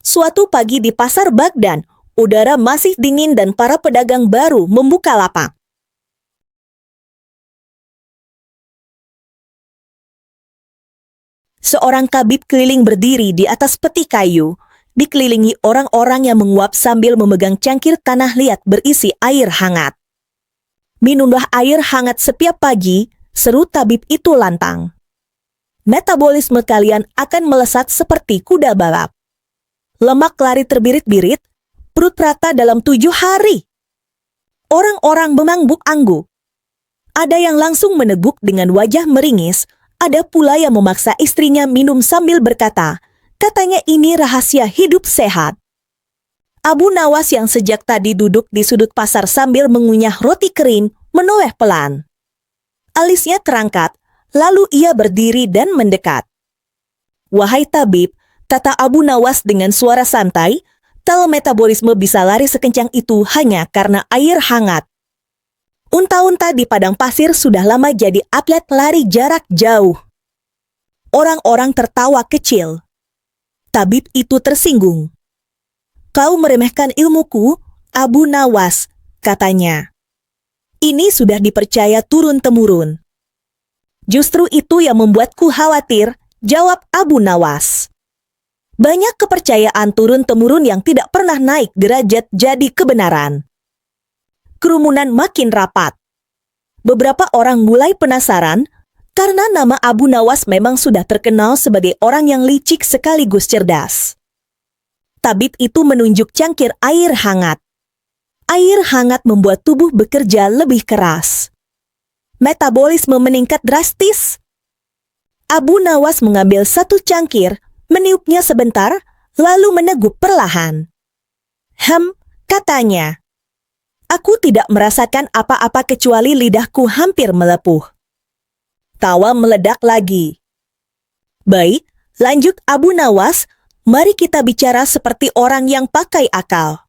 Suatu pagi di pasar Bagdan, udara masih dingin dan para pedagang baru membuka lapak. Seorang tabib keliling berdiri di atas peti kayu, dikelilingi orang-orang yang menguap sambil memegang cangkir tanah liat berisi air hangat. "Minumlah air hangat setiap pagi," seru tabib itu lantang. "Metabolisme kalian akan melesat seperti kuda balap. Lemak lari terbirit-birit, perut rata dalam 7 hari." Orang-orang mengangguk-angguk. Ada yang langsung meneguk dengan wajah meringis, ada pula yang memaksa istrinya minum sambil berkata, katanya ini rahasia hidup sehat. Abu Nawas yang sejak tadi duduk di sudut pasar sambil mengunyah roti kering, menoleh pelan. Alisnya terangkat, lalu ia berdiri dan mendekat. "Wahai tabib," kata Abu Nawas dengan suara santai, "tal metabolisme bisa lari sekencang itu hanya karena air hangat. Unta-unta di padang pasir sudah lama jadi atlet lari jarak jauh." Orang-orang tertawa kecil. Tabib itu tersinggung. "Kau meremehkan ilmuku, Abu Nawas," katanya. "Ini sudah dipercaya turun-temurun." "Justru itu yang membuatku khawatir," jawab Abu Nawas. "Banyak kepercayaan turun-temurun yang tidak pernah naik derajat jadi kebenaran." Kerumunan makin rapat. Beberapa orang mulai penasaran, karena nama Abu Nawas memang sudah terkenal sebagai orang yang licik sekaligus cerdas. Tabib itu menunjuk cangkir air hangat. Air hangat membuat tubuh bekerja lebih keras. Metabolisme meningkat drastis. Abu Nawas mengambil satu cangkir, meniupnya sebentar, lalu menegup perlahan. Katanya. "Aku tidak merasakan apa-apa kecuali lidahku hampir melepuh." Tawa meledak lagi. "Baik, lanjut Abu Nawas, mari kita bicara seperti orang yang pakai akal.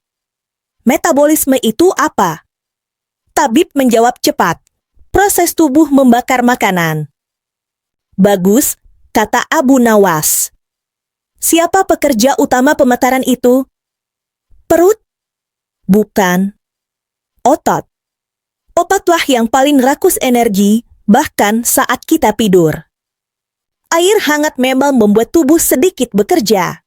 Metabolisme itu apa?" Tabib menjawab cepat. "Proses tubuh membakar makanan." "Bagus," kata Abu Nawas. "Siapa pekerja utama pemetaran itu?" "Perut?" "Bukan. Otot. Ototlah yang paling rakus energi, bahkan saat kita tidur. Air hangat memang membuat tubuh sedikit bekerja.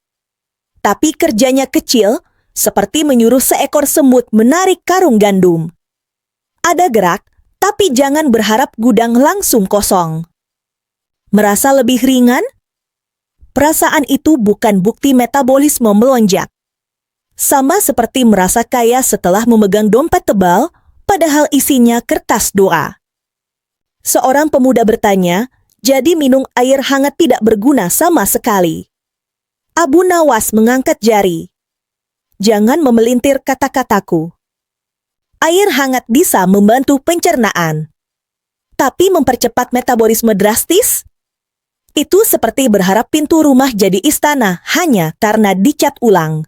Tapi kerjanya kecil, seperti menyuruh seekor semut menarik karung gandum. Ada gerak, tapi jangan berharap gudang langsung kosong. Merasa lebih ringan? Perasaan itu bukan bukti metabolisme melonjak. Sama seperti merasa kaya setelah memegang dompet tebal, padahal isinya kertas doa. Seorang pemuda bertanya, "Jadi minum air hangat tidak berguna sama sekali?" Abu Nawas mengangkat jari. "Jangan memelintir kata-kataku. Air hangat bisa membantu pencernaan. Tapi mempercepat metabolisme drastis? Itu seperti berharap pintu rumah jadi istana hanya karena dicat ulang.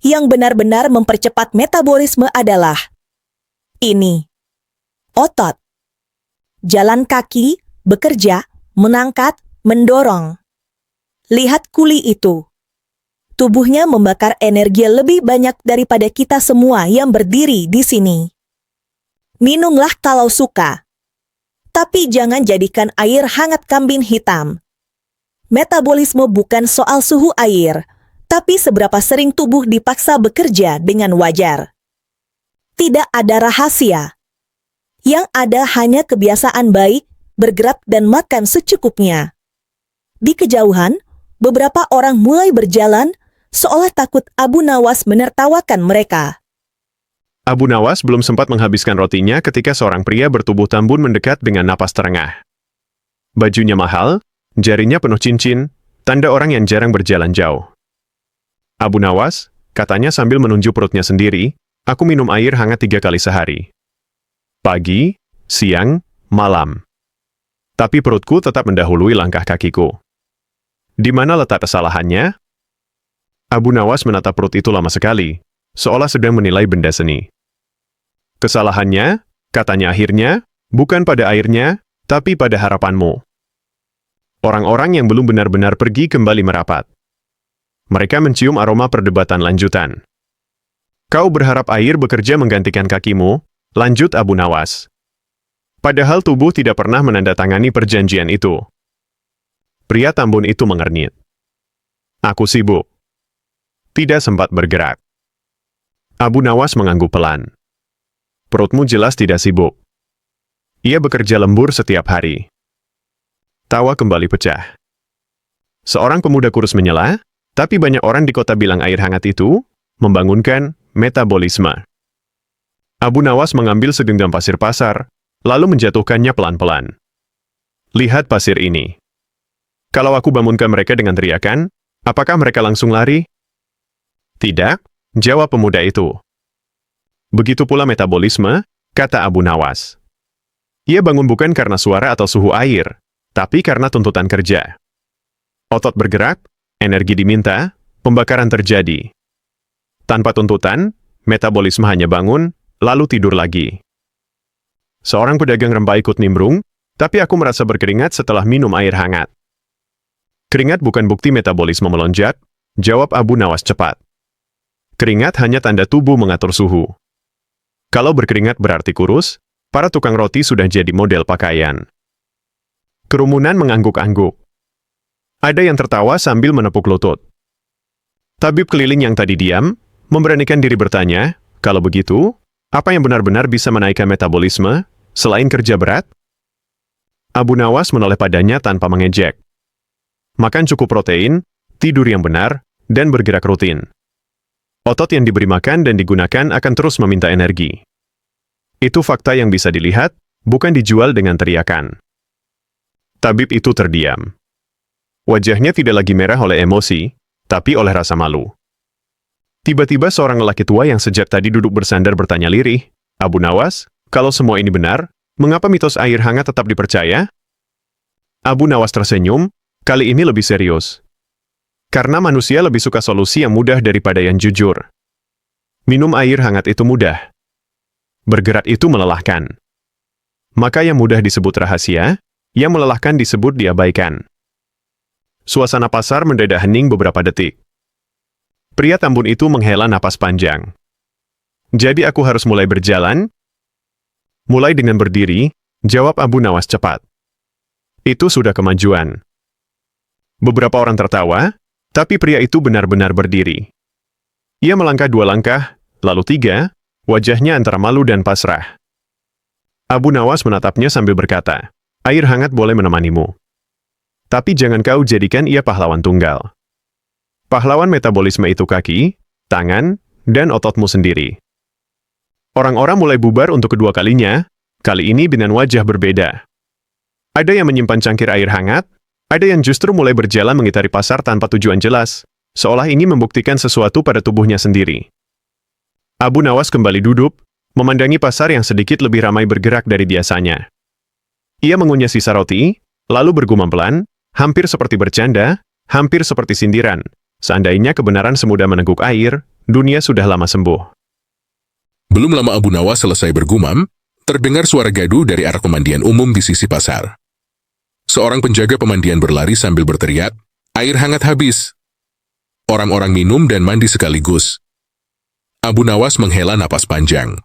Yang benar-benar mempercepat metabolisme adalah ini. Otot. Jalan kaki, bekerja, mengangkat, mendorong. Lihat kuli itu. Tubuhnya membakar energi lebih banyak daripada kita semua yang berdiri di sini. Minumlah kalau suka. Tapi jangan jadikan air hangat kambing hitam. Metabolisme bukan soal suhu air, tapi seberapa sering tubuh dipaksa bekerja dengan wajar. Tidak ada rahasia. Yang ada hanya kebiasaan baik, bergerak dan makan secukupnya." Di kejauhan, beberapa orang mulai berjalan, seolah takut Abu Nawas menertawakan mereka. Abu Nawas belum sempat menghabiskan rotinya ketika seorang pria bertubuh tambun mendekat dengan napas terengah. Bajunya mahal, jarinya penuh cincin, tanda orang yang jarang berjalan jauh. "Abu Nawas," katanya sambil menunjuk perutnya sendiri, "aku minum air hangat 3 kali sehari. Pagi, siang, malam. Tapi perutku tetap mendahului langkah kakiku. Di mana letak kesalahannya?" Abu Nawas menatap perut itu lama sekali, seolah sedang menilai benda seni. "Kesalahannya," katanya akhirnya, "bukan pada airnya, tapi pada harapanmu." Orang-orang yang belum benar-benar pergi kembali merapat. Mereka mencium aroma perdebatan lanjutan. Kau berharap air bekerja menggantikan kakimu, lanjut Abu Nawas. Padahal tubuh tidak pernah menandatangani perjanjian itu. Pria tambun itu mengernyit. Aku sibuk. Tidak sempat bergerak. Abu Nawas mengangguk pelan. Perutmu jelas tidak sibuk. Ia bekerja lembur setiap hari. Tawa kembali pecah. Seorang pemuda kurus menyela, tapi banyak orang di kota bilang air hangat itu membangunkan metabolisme. Abu Nawas mengambil segenggam pasir pasar, lalu menjatuhkannya pelan-pelan. Lihat pasir ini. Kalau aku bangunkan mereka dengan teriakan, apakah mereka langsung lari? Tidak, jawab pemuda itu. Begitu pula metabolisme, kata Abu Nawas. Ia bangun bukan karena suara atau suhu air, tapi karena tuntutan kerja. Otot bergerak, energi diminta, pembakaran terjadi. Tanpa tuntutan, metabolisme hanya bangun, lalu tidur lagi. Seorang pedagang rempah ikut nimbrung, tapi aku merasa berkeringat setelah minum air hangat. Keringat bukan bukti metabolisme melonjak, jawab Abu Nawas cepat. Keringat hanya tanda tubuh mengatur suhu. Kalau berkeringat berarti kurus, para tukang roti sudah jadi model pakaian. Kerumunan mengangguk-angguk. Ada yang tertawa sambil menepuk lutut. Tabib keliling yang tadi diam, memberanikan diri bertanya, kalau begitu, apa yang benar-benar bisa menaikkan metabolisme, selain kerja berat? Abu Nawas menoleh padanya tanpa mengejek. Makan cukup protein, tidur yang benar, dan bergerak rutin. Otot yang diberi makan dan digunakan akan terus meminta energi. Itu fakta yang bisa dilihat, bukan dijual dengan teriakan. Tabib itu terdiam. Wajahnya tidak lagi merah oleh emosi, tapi oleh rasa malu. Tiba-tiba seorang lelaki tua yang sejak tadi duduk bersandar bertanya lirih, Abu Nawas, kalau semua ini benar, mengapa mitos air hangat tetap dipercaya? Abu Nawas tersenyum, kali ini lebih serius. Karena manusia lebih suka solusi yang mudah daripada yang jujur. Minum air hangat itu mudah. Bergerak itu melelahkan. Maka yang mudah disebut rahasia, yang melelahkan disebut diabaikan. Suasana pasar mendadak hening beberapa detik. Pria tambun itu menghela napas panjang. Jadi aku harus mulai berjalan? Mulai dengan berdiri, jawab Abu Nawas cepat. Itu sudah kemajuan. Beberapa orang tertawa, tapi pria itu benar-benar berdiri. Ia melangkah 2 langkah, lalu 3, wajahnya antara malu dan pasrah. Abu Nawas menatapnya sambil berkata, air hangat boleh menemanimu. Tapi jangan kau jadikan ia pahlawan tunggal. Pahlawan metabolisme itu kaki, tangan, dan ototmu sendiri. Orang-orang mulai bubar untuk kedua kalinya, kali ini dengan wajah berbeda. Ada yang menyimpan cangkir air hangat, ada yang justru mulai berjalan mengitari pasar tanpa tujuan jelas, seolah ingin membuktikan sesuatu pada tubuhnya sendiri. Abu Nawas kembali duduk, memandangi pasar yang sedikit lebih ramai bergerak dari biasanya. Ia mengunyah sisa roti, lalu bergumam pelan, hampir seperti bercanda, hampir seperti sindiran. Seandainya kebenaran semudah meneguk air, dunia sudah lama sembuh. Belum lama Abu Nawas selesai bergumam, terdengar suara gaduh dari arah pemandian umum di sisi pasar. Seorang penjaga pemandian berlari sambil berteriak, air hangat habis. Orang-orang minum dan mandi sekaligus. Abu Nawas menghela napas panjang.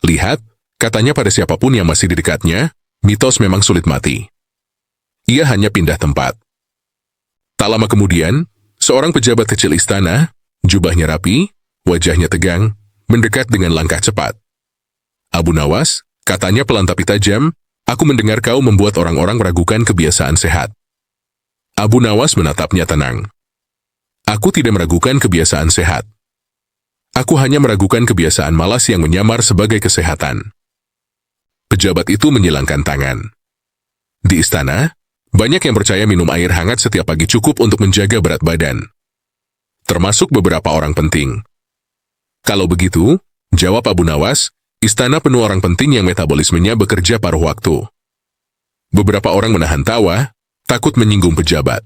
Lihat, katanya pada siapapun yang masih di dekatnya, mitos memang sulit mati. Ia hanya pindah tempat. Tak lama kemudian, seorang pejabat kecil istana, jubahnya rapi, wajahnya tegang, mendekat dengan langkah cepat. Abu Nawas, katanya pelan tapi tajam, aku mendengar kau membuat orang-orang meragukan kebiasaan sehat. Abu Nawas menatapnya tenang. Aku tidak meragukan kebiasaan sehat. Aku hanya meragukan kebiasaan malas yang menyamar sebagai kesehatan. Pejabat itu menyilangkan tangan. Di istana, banyak yang percaya minum air hangat setiap pagi cukup untuk menjaga berat badan. Termasuk beberapa orang penting. Kalau begitu, jawab Abu Nawas, istana penuh orang penting yang metabolismenya bekerja paruh waktu. Beberapa orang menahan tawa, takut menyinggung pejabat.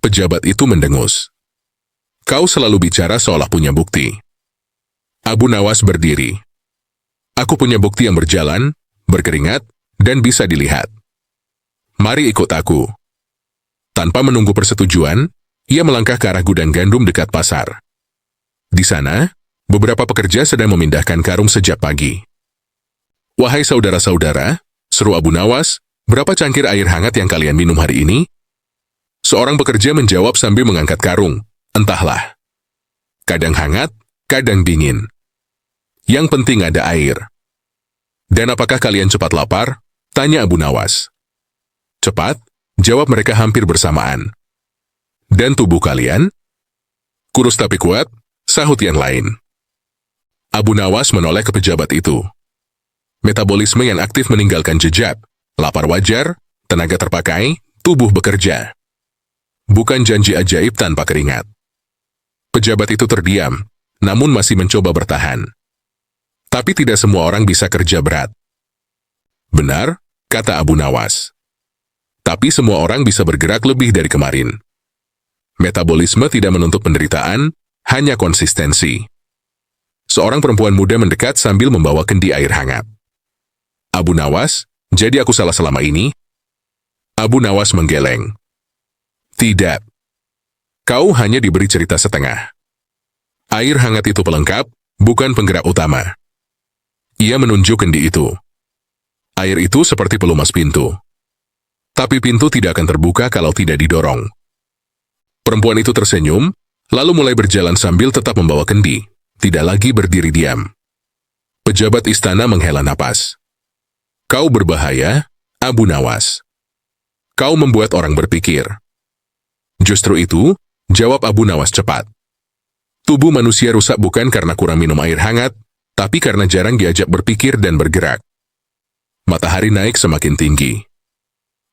Pejabat itu mendengus. Kau selalu bicara seolah punya bukti. Abu Nawas berdiri. Aku punya bukti yang berjalan, berkeringat, dan bisa dilihat. Mari ikut aku. Tanpa menunggu persetujuan, Ia melangkah ke arah gudang gandum dekat pasar. Di sana, beberapa pekerja sedang memindahkan karung sejak pagi. "Wahai saudara-saudara," seru Abu Nawas, "berapa cangkir air hangat yang kalian minum hari ini?" Seorang pekerja menjawab sambil mengangkat karung. "Entahlah. Kadang hangat, kadang dingin. Yang penting ada air." "Dan apakah kalian cepat lapar?" tanya Abu Nawas. "Cepat," jawab mereka hampir bersamaan. "Dan tubuh kalian?" "Kurus tapi kuat," sahut yang lain. Abu Nawas menoleh ke pejabat itu. Metabolisme yang aktif meninggalkan jejak, lapar wajar, tenaga terpakai, tubuh bekerja. Bukan janji ajaib tanpa keringat. Pejabat itu terdiam, namun masih mencoba bertahan. Tapi tidak semua orang bisa kerja berat. "Benar," kata Abu Nawas. "Tapi semua orang bisa bergerak lebih dari kemarin. Metabolisme tidak menuntut penderitaan, hanya konsistensi." Seorang perempuan muda mendekat sambil membawa kendi air hangat. "Abu Nawas, jadi aku salah selama ini?" Abu Nawas menggeleng. "Tidak. Kau hanya diberi cerita setengah. Air hangat itu pelengkap, bukan penggerak utama." Ia menunjuk kendi itu. "Air itu seperti pelumas pintu. Tapi pintu tidak akan terbuka kalau tidak didorong." Perempuan itu tersenyum, lalu mulai berjalan sambil tetap membawa kendi, tidak lagi berdiri diam. Pejabat istana menghela napas. "Kau berbahaya, Abu Nawas. Kau membuat orang berpikir." "Justru itu," jawab Abu Nawas cepat. "Tubuh manusia rusak bukan karena kurang minum air hangat, tapi karena jarang diajak berpikir dan bergerak." Matahari naik semakin tinggi.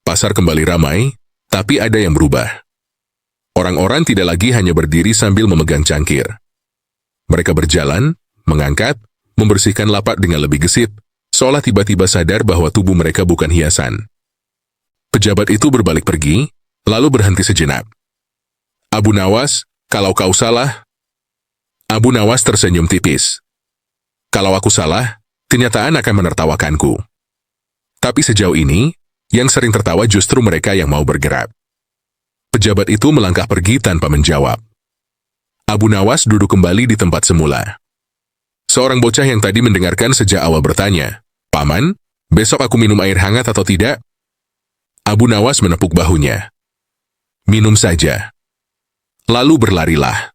Pasar kembali ramai, tapi ada yang berubah. Orang-orang tidak lagi hanya berdiri sambil memegang cangkir. Mereka berjalan, mengangkat, membersihkan lapak dengan lebih gesit, seolah tiba-tiba sadar bahwa tubuh mereka bukan hiasan. Pejabat itu berbalik pergi, lalu berhenti sejenak. "Abu Nawas, kalau kau salah..." Abu Nawas tersenyum tipis. "Kalau aku salah, kenyataan akan menertawakanku. Tapi sejauh ini, yang sering tertawa justru mereka yang mau bergerak." Pejabat itu melangkah pergi tanpa menjawab. Abu Nawas duduk kembali di tempat semula. Seorang bocah yang tadi mendengarkan sejak awal bertanya, "Paman, besok aku minum air hangat atau tidak?" Abu Nawas menepuk bahunya. "Minum saja. Lalu berlarilah.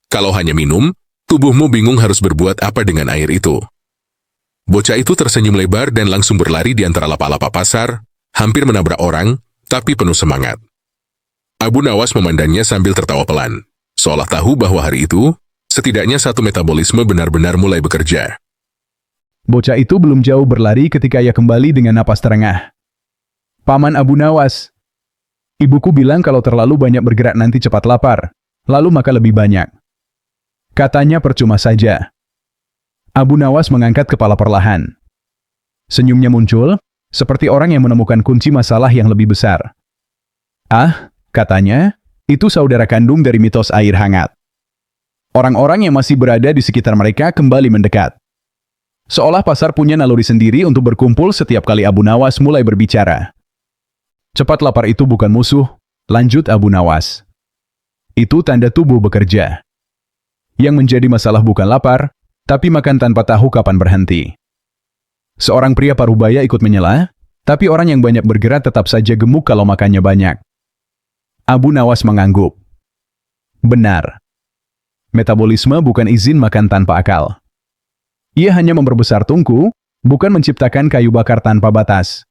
Kalau hanya minum, tubuhmu bingung harus berbuat apa dengan air itu." Bocah itu tersenyum lebar dan langsung berlari di antara lapak-lapak pasar, hampir menabrak orang, tapi penuh semangat. Abu Nawas memandangnya sambil tertawa pelan, seolah tahu bahwa hari itu, setidaknya satu metabolisme benar-benar mulai bekerja. Bocah itu belum jauh berlari ketika ia kembali dengan napas terengah. "Paman Abu Nawas, ibuku bilang kalau terlalu banyak bergerak nanti cepat lapar, lalu makan lebih banyak." Katanya percuma saja. Abu Nawas mengangkat kepala perlahan. Senyumnya muncul, seperti orang yang menemukan kunci masalah yang lebih besar. "Ah," katanya, "itu saudara kandung dari mitos air hangat." Orang-orang yang masih berada di sekitar mereka kembali mendekat. Seolah pasar punya naluri sendiri untuk berkumpul setiap kali Abu Nawas mulai berbicara. "Cepat lapar itu bukan musuh," lanjut Abu Nawas. "Itu tanda tubuh bekerja. Yang menjadi masalah bukan lapar, tapi makan tanpa tahu kapan berhenti." Seorang pria parubaya ikut menyela, tapi orang yang banyak bergerak tetap saja gemuk kalau makannya banyak. Abu Nawas mengangguk. Benar. Metabolisme bukan izin makan tanpa akal. Ia hanya memperbesar tungku, bukan menciptakan kayu bakar tanpa batas.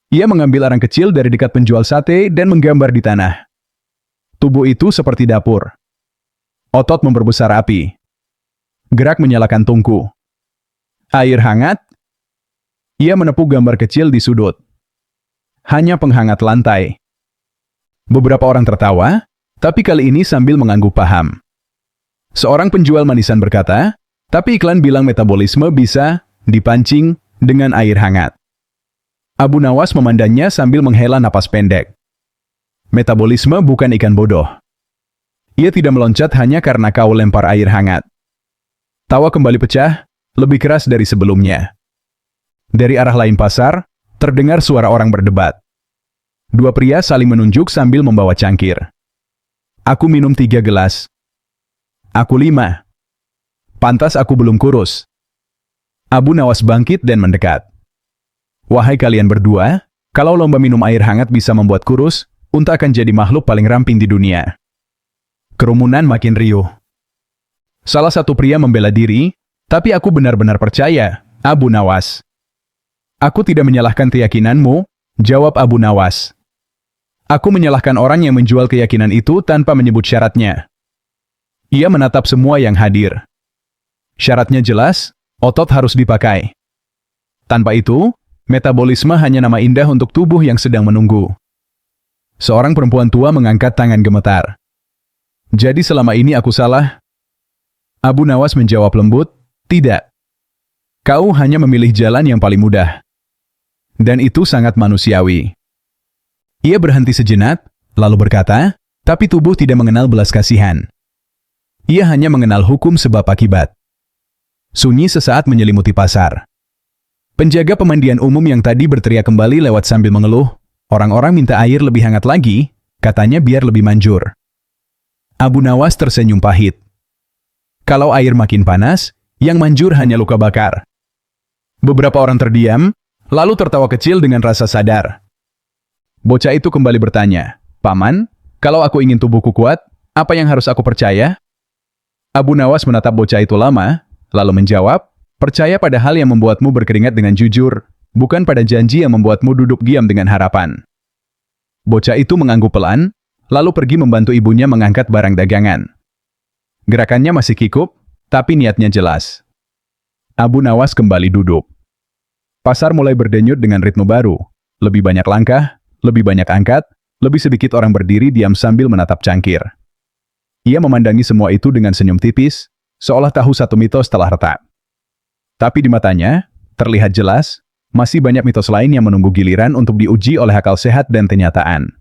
Ia mengambil arang kecil dari dekat penjual sate dan menggambar di tanah. Tubuh itu seperti dapur. Otot memperbesar api. Gerak menyalakan tungku. Air hangat. Ia menepuk gambar kecil di sudut. Hanya penghangat lantai. Beberapa orang tertawa, tapi kali ini sambil mengangguk paham. Seorang penjual manisan berkata, tapi iklan bilang metabolisme bisa dipancing dengan air hangat. Abu Nawas memandangnya sambil menghela napas pendek. Metabolisme bukan ikan bodoh. Ia tidak meloncat hanya karena kau lempar air hangat. Tawa kembali pecah, lebih keras dari sebelumnya. Dari arah lain pasar, terdengar suara orang berdebat. Dua pria saling menunjuk sambil membawa cangkir. Aku minum 3 gelas. Aku 5. Pantas aku belum kurus. Abu Nawas bangkit dan mendekat. Wahai kalian berdua, kalau lomba minum air hangat bisa membuat kurus, unta akan jadi makhluk paling ramping di dunia. Kerumunan makin riuh. Salah satu pria membela diri, tapi aku benar-benar percaya, Abu Nawas. Aku tidak menyalahkan keyakinanmu, jawab Abu Nawas. Aku menyalahkan orang yang menjual keyakinan itu tanpa menyebut syaratnya. Ia menatap semua yang hadir. Syaratnya jelas, otot harus dipakai. Tanpa itu, metabolisme hanya nama indah untuk tubuh yang sedang menunggu. Seorang perempuan tua mengangkat tangan gemetar. Jadi selama ini aku salah? Abu Nawas menjawab lembut, tidak. Kau hanya memilih jalan yang paling mudah. Dan itu sangat manusiawi. Ia berhenti sejenak, lalu berkata, tapi tubuh tidak mengenal belas kasihan. Ia hanya mengenal hukum sebab akibat. Sunyi sesaat menyelimuti pasar. Penjaga pemandian umum yang tadi berteriak kembali lewat sambil mengeluh, orang-orang minta air lebih hangat lagi, katanya biar lebih manjur. Abu Nawas tersenyum pahit. Kalau air makin panas, yang manjur hanya luka bakar. Beberapa orang terdiam, lalu tertawa kecil dengan rasa sadar. Bocah itu kembali bertanya, Paman, kalau aku ingin tubuhku kuat, apa yang harus aku percaya? Abu Nawas menatap bocah itu lama, lalu menjawab, percaya pada hal yang membuatmu berkeringat dengan jujur, bukan pada janji yang membuatmu duduk diam dengan harapan. Bocah itu mengangguk pelan, lalu pergi membantu ibunya mengangkat barang dagangan. Gerakannya masih kikuk, tapi niatnya jelas. Abu Nawas kembali duduk. Pasar mulai berdenyut dengan ritme baru, lebih banyak langkah, lebih banyak angkat, lebih sedikit orang berdiri diam sambil menatap cangkir. Ia memandangi semua itu dengan senyum tipis, seolah tahu satu mitos telah retak. Tapi di matanya, terlihat jelas, masih banyak mitos lain yang menunggu giliran untuk diuji oleh akal sehat dan kenyataan.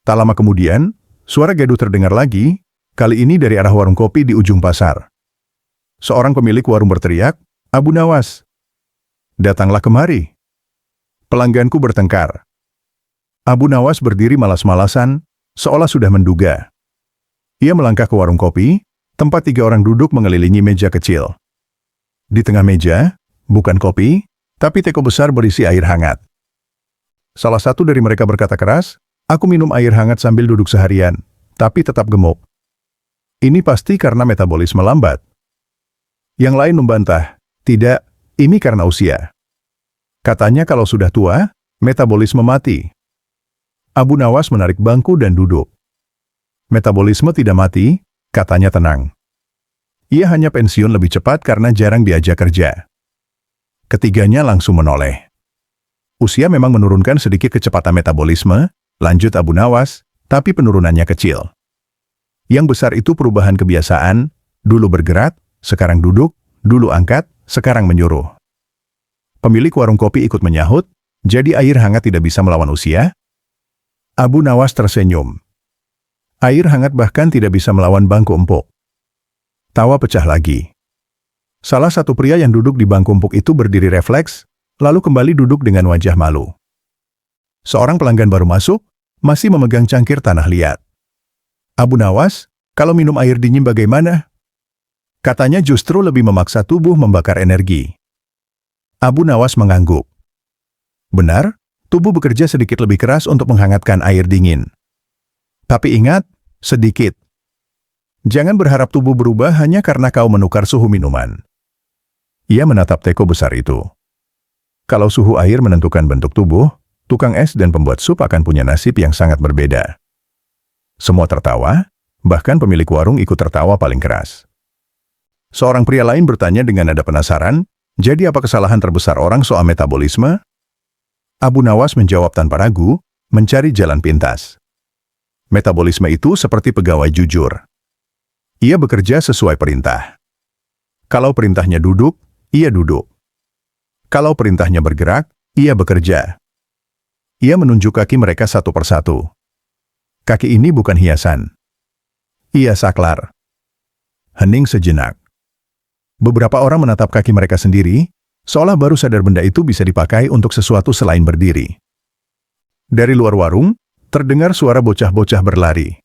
Tak lama kemudian, suara gaduh terdengar lagi, kali ini dari arah warung kopi di ujung pasar. Seorang pemilik warung berteriak, Abu Nawas, datanglah kemari. Pelangganku bertengkar. Abu Nawas berdiri malas-malasan, seolah sudah menduga. Ia melangkah ke warung kopi, tempat 3 orang duduk mengelilingi meja kecil. Di tengah meja, bukan kopi, tapi teko besar berisi air hangat. Salah satu dari mereka berkata keras, aku minum air hangat sambil duduk seharian, tapi tetap gemuk. Ini pasti karena metabolisme lambat. Yang lain membantah, tidak, ini karena usia. Katanya kalau sudah tua, metabolisme mati. Abu Nawas menarik bangku dan duduk. Metabolisme tidak mati, katanya tenang. Ia hanya pensiun lebih cepat karena jarang diajak kerja. Ketiganya langsung menoleh. Usia memang menurunkan sedikit kecepatan metabolisme, lanjut Abu Nawas, tapi penurunannya kecil. Yang besar itu perubahan kebiasaan, dulu bergerak, sekarang duduk, dulu angkat, sekarang menyuruh. Pemilik warung kopi ikut menyahut, jadi air hangat tidak bisa melawan usia? Abu Nawas tersenyum. Air hangat bahkan tidak bisa melawan bangku empuk. Tawa pecah lagi. Salah satu pria yang duduk di bangku empuk itu berdiri refleks, lalu kembali duduk dengan wajah malu. Seorang pelanggan baru masuk, masih memegang cangkir tanah liat. Abu Nawas, kalau minum air dingin bagaimana? Katanya justru lebih memaksa tubuh membakar energi. Abu Nawas mengangguk. Benar, tubuh bekerja sedikit lebih keras untuk menghangatkan air dingin. Tapi ingat, sedikit. Jangan berharap tubuh berubah hanya karena kau menukar suhu minuman. Ia menatap teko besar itu. Kalau suhu air menentukan bentuk tubuh, tukang es dan pembuat sup akan punya nasib yang sangat berbeda. Semua tertawa, bahkan pemilik warung ikut tertawa paling keras. Seorang pria lain bertanya dengan nada penasaran, jadi apa kesalahan terbesar orang soal metabolisme? Abu Nawas menjawab tanpa ragu, mencari jalan pintas. Metabolisme itu seperti pegawai jujur. Ia bekerja sesuai perintah. Kalau perintahnya duduk, ia duduk. Kalau perintahnya bergerak, ia bekerja. Ia menunjuk kaki mereka satu persatu. Kaki ini bukan hiasan. Ia saklar. Hening sejenak. Beberapa orang menatap kaki mereka sendiri, seolah baru sadar benda itu bisa dipakai untuk sesuatu selain berdiri. Dari luar warung, terdengar suara bocah-bocah berlari.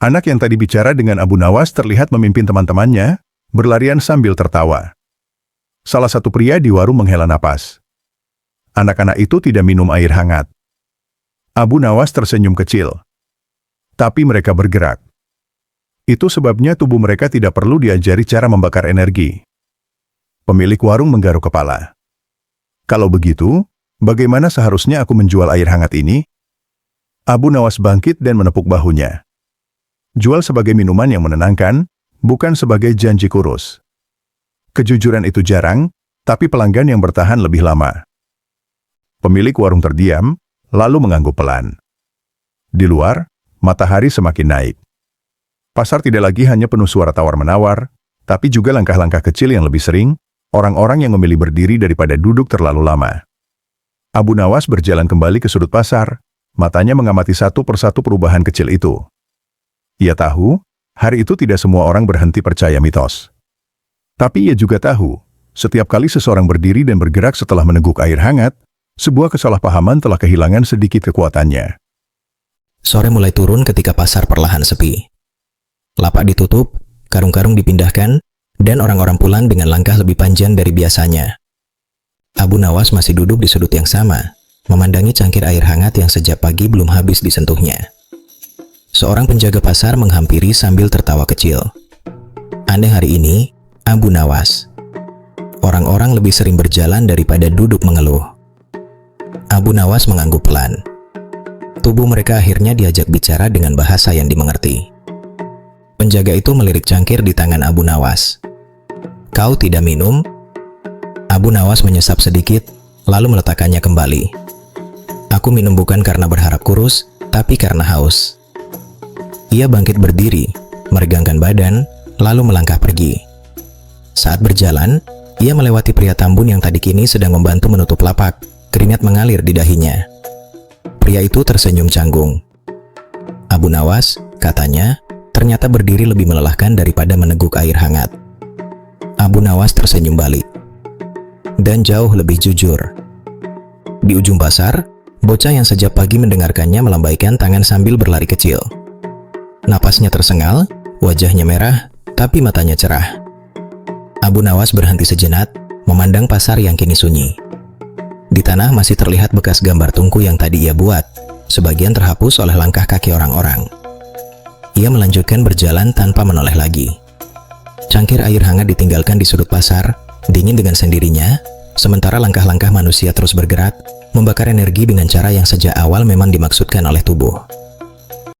Anak yang tadi bicara dengan Abu Nawas terlihat memimpin teman-temannya, berlarian sambil tertawa. Salah satu pria di warung menghela napas. Anak-anak itu tidak minum air hangat. Abu Nawas tersenyum kecil. Tapi mereka bergerak. Itu sebabnya tubuh mereka tidak perlu diajari cara membakar energi. Pemilik warung menggaruk kepala. Kalau begitu, bagaimana seharusnya aku menjual air hangat ini? Abu Nawas bangkit dan menepuk bahunya. Jual sebagai minuman yang menenangkan, bukan sebagai janji kurus. Kejujuran itu jarang, tapi pelanggan yang bertahan lebih lama. Pemilik warung terdiam, lalu mengangguk pelan. Di luar, matahari semakin naik. Pasar tidak lagi hanya penuh suara tawar-menawar, tapi juga langkah-langkah kecil yang lebih sering, orang-orang yang memilih berdiri daripada duduk terlalu lama. Abu Nawas berjalan kembali ke sudut pasar, matanya mengamati satu persatu perubahan kecil itu. Ia tahu, hari itu tidak semua orang berhenti percaya mitos. Tapi ia juga tahu, setiap kali seseorang berdiri dan bergerak setelah meneguk air hangat, sebuah kesalahpahaman telah kehilangan sedikit kekuatannya. Sore mulai turun ketika pasar perlahan sepi. Lapak ditutup, karung-karung dipindahkan, dan orang-orang pulang dengan langkah lebih panjang dari biasanya. Abu Nawas masih duduk di sudut yang sama, memandangi cangkir air hangat yang sejak pagi belum habis disentuhnya. Seorang penjaga pasar menghampiri sambil tertawa kecil. Aneh hari ini, Abu Nawas. Orang-orang lebih sering berjalan daripada duduk mengeluh. Abu Nawas mengangguk pelan. Tubuh mereka akhirnya diajak bicara dengan bahasa yang dimengerti. Penjaga itu melirik cangkir di tangan Abu Nawas. "Kau tidak minum?" Abu Nawas menyesap sedikit, lalu meletakkannya kembali. "Aku minum bukan karena berharap kurus, tapi karena haus." Ia bangkit berdiri, meregangkan badan, lalu melangkah pergi. Saat berjalan, ia melewati pria tambun yang tadi kini sedang membantu menutup lapak, keringat mengalir di dahinya. Pria itu tersenyum canggung. "Abu Nawas," katanya, "ternyata berdiri lebih melelahkan daripada meneguk air hangat." Abu Nawas tersenyum balik. Dan jauh lebih jujur. Di ujung pasar, bocah yang sejak pagi mendengarkannya melambaikan tangan sambil berlari kecil. Napasnya tersengal, wajahnya merah, tapi matanya cerah. Abu Nawas berhenti sejenak, memandang pasar yang kini sunyi. Di tanah masih terlihat bekas gambar tungku yang tadi ia buat, sebagian terhapus oleh langkah kaki orang-orang. Ia melanjutkan berjalan tanpa menoleh lagi. Cangkir air hangat ditinggalkan di sudut pasar, dingin dengan sendirinya, sementara langkah-langkah manusia terus bergerak, membakar energi dengan cara yang sejak awal memang dimaksudkan oleh tubuh.